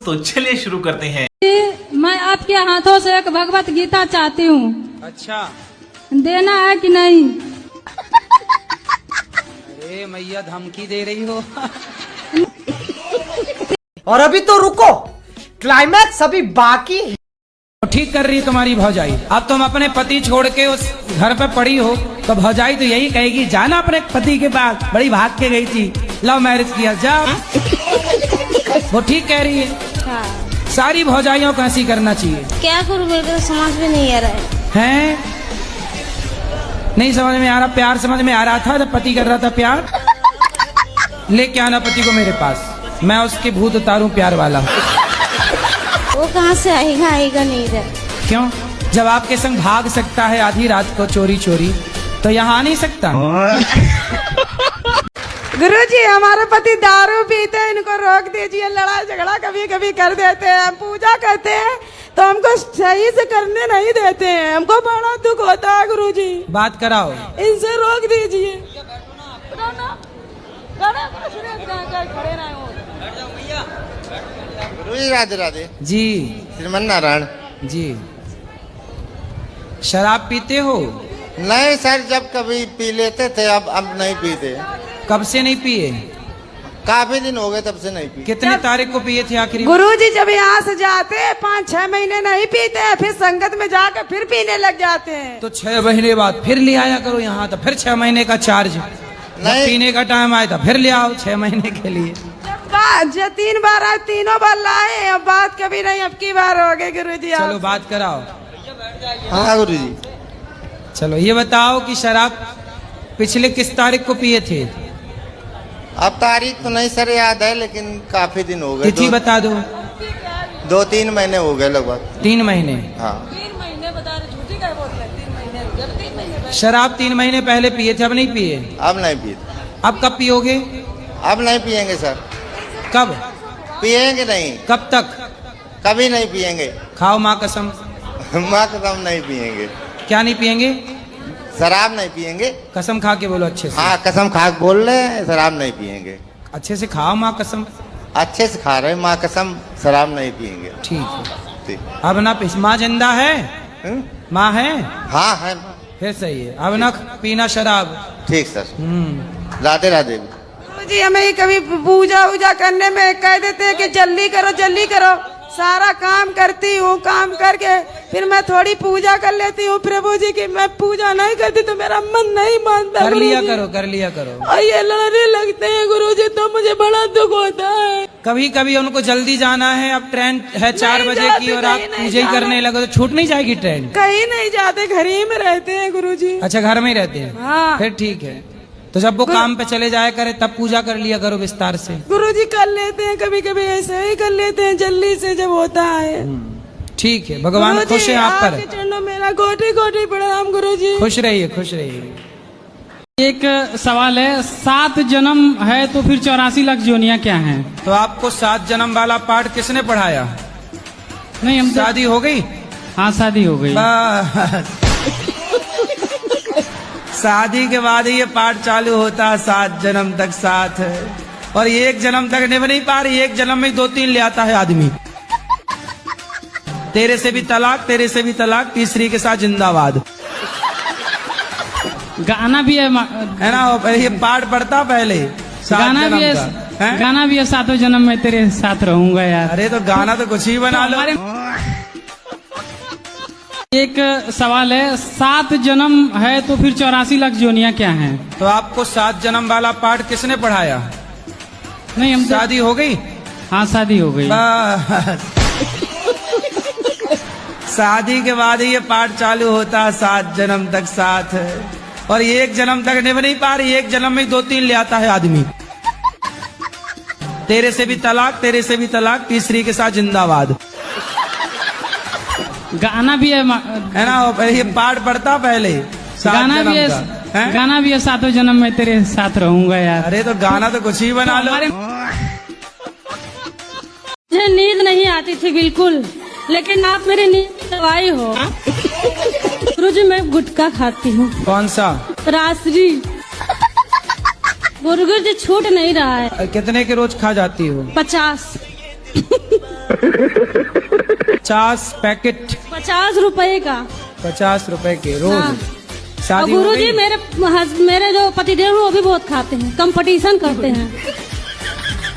तो चलिए शुरू करते हैं। मैं आपके हाथों से एक भगवत गीता चाहती हूँ। अच्छा, देना है कि नहीं? अरे मैया धमकी दे रही हो। और अभी तो रुको, क्लाइमैक्स अभी बाकी है। ठीक कर रही तुम्हारी भौजाई। अब तुम अपने पति छोड़ के उस घर पे पड़ी हो तो भौजाई तो यही कहेगी, जाना अपने पति के पास, बड़ी भाग के गई थी, लव मैरिज किया, जा। वो ठीक कह रही है। हाँ। सारी भौजाइयों को ऐसी करना चाहिए। क्या करूँ, मेरे को समझ में नहीं आ रहा है। नहीं समझ में आ रहा? प्यार समझ में आ रहा था जब पति कर रहा था प्यार। लेके आना पति को मेरे पास, मैं उसके भूत उतारूं प्यार वाला। वो कहाँ से आएगा नहीं इधर। क्यों? जब आपके संग भाग सकता है आधी रात को चोरी चोरी, तो यहाँ आ नहीं सकता। गुरुजी, हमारे पति दारू पीते हैं, इनको रोक दीजिए। लड़ाई झगड़ा कभी कभी कर देते हैं। हम पूजा करते हैं तो हमको सही से करने नहीं देते हैं। हमको बड़ा दुख होता है गुरुजी। बात कराओ, इनसे रोक दीजिए। गुरुजी राधे राधे जी। श्रीमन नारायण जी, शराब पीते हो? नहीं सर, जब कभी पी लेते थे, अब नहीं पीते। कब से नहीं पिए? काफी दिन हो गए तब से नहीं पी। कितनी तारीख को पिए थे आखिरी? गुरुजी, जब यहाँ से जाते हैं 5-6 महीने नहीं पीते हैं, फिर संगत में जाकर फिर पीने लग जाते हैं। तो 6 महीने बाद फिर ले आया करो यहाँ, तो फिर 6 महीने का चार्ज। नहीं। पीने का टाइम आया था फिर ले आओ 6 महीने के लिए। जो 3 बार आए, तीनों बार लाए। अब बात कभी नहीं, अब की बार हो गए गुरुजी। चलो बात कराओ। हाँ गुरुजी। चलो ये बताओ कि शराब पिछले किस तारीख को पिए थे? अब तारीख तो नहीं सर याद है, लेकिन काफी दिन हो गए। तिथि बता दो। 2-3 महीने हो गए लगभग। 3 महीने? हाँ। 3 महीने बता रहे, झूठी का बोल रहे। 3 महीने शराब 3 महीने पहले पिए थे, अब नहीं पिए? अब नहीं पीते। अब कब पियोगे? अब नहीं पियेंगे सर। कब पियेंगे नहीं। कब तक? कभी नहीं पियेंगे। खाओ माँ कसम। माँ कसम नहीं पियेंगे। क्या नहीं पियेंगे? शराब नहीं पियेंगे। कसम खा के बोलो अच्छे से। हाँ, कसम खा के बोल रहे हैं, शराब नहीं पियेंगे। अच्छे से खाओ माँ कसम। अच्छे से खा रहे हैं, माँ कसम, शराब नहीं पियेंगे। ठीक है। ठीक। अब ना माँ जिंदा है? माँ है? हाँ है। फिर सही है। अब ना पीना शराब। ठीक सर। राधे राधे। जी, हमें कभी पूजा वूजा करने में कह देते हैं कि जल्दी करो जल्दी करो। सारा काम करती हूँ, काम करके फिर मैं थोड़ी पूजा कर लेती हूँ प्रभु जी की। मैं पूजा नहीं करती तो मेरा मन नहीं मानता। कर लिया करो, कर लिया करो। और ये लड़ने लगते हैं गुरुजी, तो मुझे बड़ा दुख होता है। कभी कभी उनको जल्दी जाना है, अब ट्रेन है 4 बजे की और आप पूजा ही करने लगे तो छूट नहीं जाएगी ट्रेन। कहीं नहीं जाते, घर ही में रहते हैं गुरुजी। अच्छा, घर में ही रहते हैं? हाँ। फिर ठीक है। तो जब वो काम पे चले जाया करे तब पूजा कर लिया करो विस्तार से। गुरुजी कर लेते हैं, कभी कभी ऐसे ही कर लेते हैं जल्दी से जब होता है। ठीक है, भगवान खुश है आप पर। आपके चरणों मेरा कोटि कोटि प्रणाम गुरुजी। खुश रहिए, खुश रहिए। एक सवाल है, 7 जन्म है तो फिर 84 लाख जोनियां क्या हैं? तो आपको 7 जन्म वाला पाठ किसने पढ़ाया? नहीं, हम शादी हो गई? हाँ, शादी हो गई। बस। शादी के बाद ही ये पाठ चालू होता है, 7 जन्म तक साथ है। और 1 जन्म तक निभ नहीं पा रही, 1 जन्म में 2-3 ले आता है आदमी। तेरे से भी तलाक, तेरे से भी तलाक, तीसरी के साथ जिंदाबाद। गाना भी है ना? ये पाठ पढ़ता पहले। गाना भी है, गाना भी है, 7 जन्म में तेरे साथ रहूंगा यार। अरे तो गाना तो कुछ ही बना लो। एक सवाल है, 7 जन्म है तो फिर 84 लाख जोनियां क्या हैं? तो आपको 7 जन्म वाला पाठ किसने पढ़ाया? नहीं, हम शादी हो गई? हाँ, शादी हो गई। बस। शादी के बाद ही ये पाठ चालू होता है, 7 जन्म तक साथ है। और 1 जन्म तक निभ नहीं पा रही, 1 जन्म में 2-3 ले आता है आदमी। तेरे से भी तलाक, तेरे से भी तलाक, तीसरी के साथ जिंदाबाद। गाना भी है ना? ये पाठ पढ़ता पहले। गाना भी है, गाना भी है, 7 जन्म में तेरे साथ रहूंगा यार। अरे तो गाना तो कुछ ही बना लो। मुझे नींद नहीं आती थी बिल्कुल, लेकिन आप मेरी नींद की दवाई हो। गुरुजी, मैं गुटखा खाती हूँ। कौन सा? रासरी। गुरुजी छूट नहीं रहा है। कितने के रोज खा जाती हो? 50। 50 पैकेट 50 रुपए का। 50 रुपए के रोज। हाँ। शादी और हो गुरुजी गई? मेरे जो पतिदेव हैं वो भी बहुत खाते हैं, कंपटीशन करते हैं।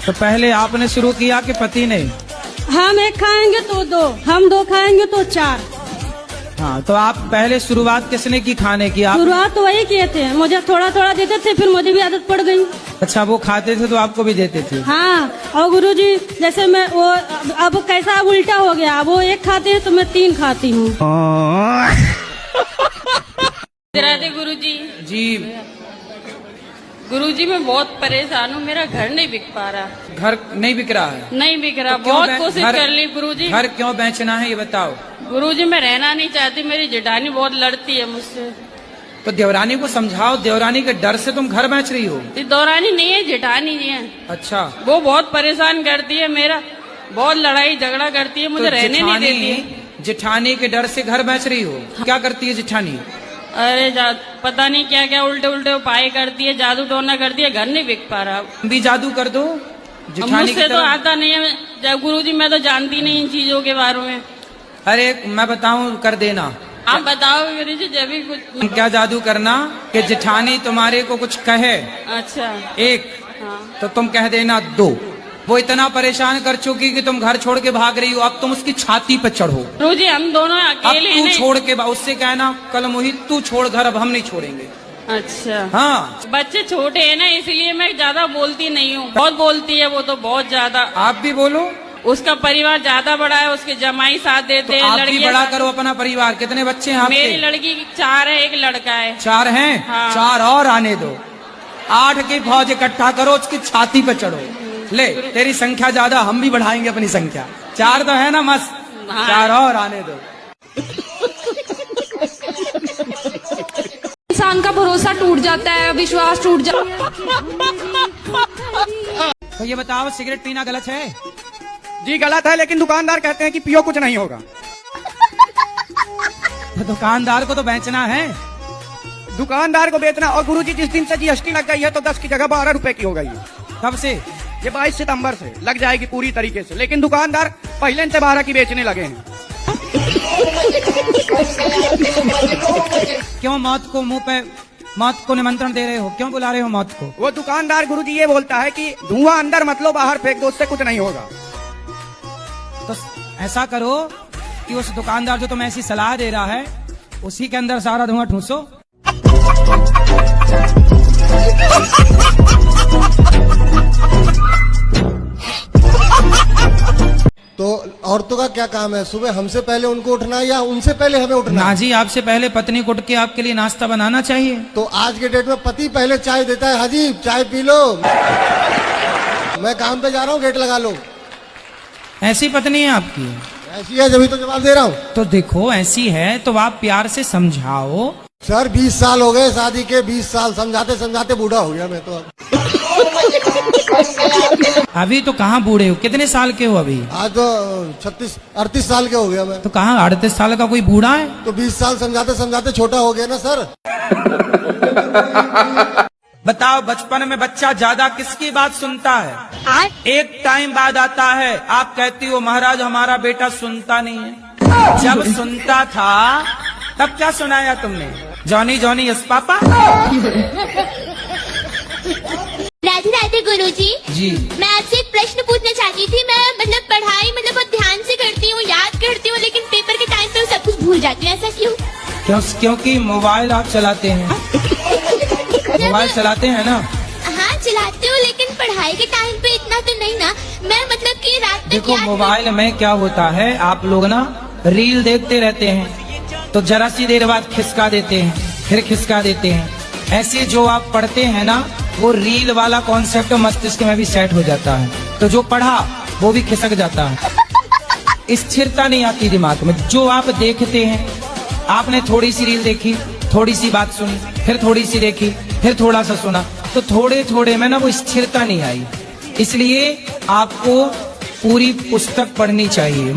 तो पहले आपने शुरू किया कि पति ने? हम एक खाएंगे तो 2, हम 2 खाएंगे तो 4। हाँ, तो आप पहले शुरुआत किसने की खाने की? आप? शुरुआत तो वही किए थे, मुझे थोड़ा थोड़ा देते थे, फिर मुझे भी आदत पड़ गई। अच्छा, वो खाते थे तो आपको भी देते थे? हाँ, और गुरुजी जैसे मैं वो अब कैसा अब उल्टा हो गया, वो 1 खाते हैं तो मैं 3 खाती हूँ। राधे गुरुजी। जी। गुरुजी मैं बहुत परेशान हूँ, मेरा घर नहीं बिक पा रहा। घर नहीं बिक रहा है? नहीं बिक रहा, तो क्यों बहुत कोशिश कर ली गुरुजी। घर क्यों बेचना है ये बताओ। गुरुजी मैं रहना नहीं चाहती, मेरी जेठानी बहुत लड़ती है मुझसे। तो देवरानी को समझाओ, देवरानी के डर से तुम घर बेच रही हो। ये दौरानी नहीं है, जेठानी जी है। अच्छा। वो बहुत परेशान करती है, मेरा बहुत लड़ाई झगड़ा करती है, मुझे तो रहने नहीं देती है। जेठानी के डर से घर बेच रही हो? क्या करती है जेठानी? अरे पता नहीं क्या क्या उल्टे उल्टे उपाय करती है, जादू टोना करती है, घर नहीं बिक पा रहा। भी जादू कर दो जेठानी की मुझसे तो तरह। आता नहीं है गुरुजी, मैं तो जानती नहीं इन चीजों के बारे में। अरे मैं बताऊं, कर देना। आप बताओ गुरुजी, जब भी कुछ। क्या जादू करना कि जेठानी तुम्हारे को कुछ कहे, अच्छा। 1 हाँ। तो तुम कह देना 2। वो इतना परेशान कर चुकी कि तुम घर छोड़ के भाग रही हो, अब तुम उसकी छाती पे चढ़ो। गुरुजी हम दोनों अब अकेले तू हैं। छोड़ के उससे कहना, कल मोहित तू छोड़ घर, अब हम नहीं छोड़ेंगे। अच्छा। हाँ, बच्चे छोटे हैं ना, इसलिए मैं ज्यादा बोलती नहीं हूँ। बहुत बोलती है वो तो, बहुत ज्यादा। आप भी बोलो। उसका परिवार ज्यादा बड़ा है, उसके जमाई साथ देते हैं। आप भी लड़कियां बड़ा साथ- करो अपना परिवार। कितने बच्चे हैं आपके? मेरी लड़की 4 है, 1 लड़का है। 4 हैं? हाँ। 4 और आने दो। 8 की फौज इकट्ठा करो, उसकी छाती पे चढ़ो। ले, तेरी संख्या ज्यादा, हम भी बढ़ाएंगे अपनी संख्या। 4 तो है ना, मस्त। हाँ। 4 और आने दो। इंसान का भरोसा टूट जाता है, विश्वास टूट जाता है। तो ये बताओ, सिगरेट पीना गलत है? जी गलत है, लेकिन दुकानदार कहते हैं कि पियो कुछ नहीं होगा। तो दुकानदार को तो बेचना है। दुकानदार को बेचना। और गुरुजी जिस दिन से GST लग गई है तो 10 की जगह 12 रुपए की हो गई है। कब से? ये 22 सितंबर से लग जाएगी पूरी तरीके से, लेकिन दुकानदार पहले से 12 की बेचने लगे हैं। क्यों मौत को मुंह पे, मौत को निमंत्रण दे रहे हो? क्यों बुला रहे हो मौत को? वो दुकानदार गुरुजी ये बोलता है कि धुआं अंदर मत लो, बाहर फेंक दो, उससे कुछ नहीं होगा। तो ऐसा करो कि उस दुकानदार जो तुम्हें ऐसी सलाह दे रहा है, उसी के अंदर सारा धुआं ठूसो। तो औरतों का क्या काम है? सुबह हमसे पहले उनको उठना या उनसे पहले हमें उठना? ना जी, आपसे पहले पत्नी को उठ के आपके लिए नाश्ता बनाना चाहिए। तो आज के डेट में पति पहले चाय देता है। हाजी चाय पी लो, मैं काम पे जा रहा हूँ, गेट लगा लो। ऐसी पत्नी है आपकी? ऐसी है, जब तो जवाब दे रहा हूँ। तो देखो, ऐसी है तो आप प्यार से समझाओ। सर 20 साल हो गए शादी के, 20 साल समझाते समझाते बूढ़ा हो गया मैं तो। अभी तो कहाँ बूढ़े हो? कितने साल के हो अभी? आज तो 38 साल के हो गया मैं तो। कहाँ 38 साल का कोई बूढ़ा है? तो 20 साल समझाते समझाते छोटा हो गया ना सर। बताओ, बचपन में बच्चा ज्यादा किसकी बात सुनता है? एक टाइम बाद आता है, आप कहती हो महाराज हमारा बेटा सुनता नहीं है। जब सुनता था तब क्या सुनाया तुमने? Johnny Johnny yes papa. Radhe Radhe गुरुजी। जी। मैं आपसे एक प्रश्न पूछना चाहती थी। मैं मतलब पढ़ाई बहुत ध्यान से करती हूँ, याद करती हूँ, लेकिन पेपर के टाइम पे सब कुछ भूल जाती हूँ। ऐसा क्यों? क्योंकि मोबाइल आप चलाते हैं। मोबाइल चलाते हैं ना? हाँ चलाती हूँ, लेकिन पढ़ाई के टाइम पे इतना तो नहीं ना। मैं मतलब कि रात तक देखो, याद मोबाइल में क्या होता है, आप लोग ना रील देखते रहते हैं, तो जरा सी देर बाद खिसका देते हैं, फिर खिसका देते हैं। ऐसे जो आप पढ़ते हैं ना, वो रील वाला कॉन्सेप्ट मस्तिष्क में भी सेट हो जाता है, तो जो पढ़ा वो भी खिसक जाता है। स्थिरता नहीं आती दिमाग में। जो आप देखते हैं, आपने थोड़ी सी रील देखी, थोड़ी सी बात सुनी, फिर थोड़ी सी देखी, फिर थोड़ा सा सुना, तो थोड़े थोड़े में ना वो स्थिरता नहीं आई। इसलिए आपको पूरी पुस्तक पढ़नी चाहिए।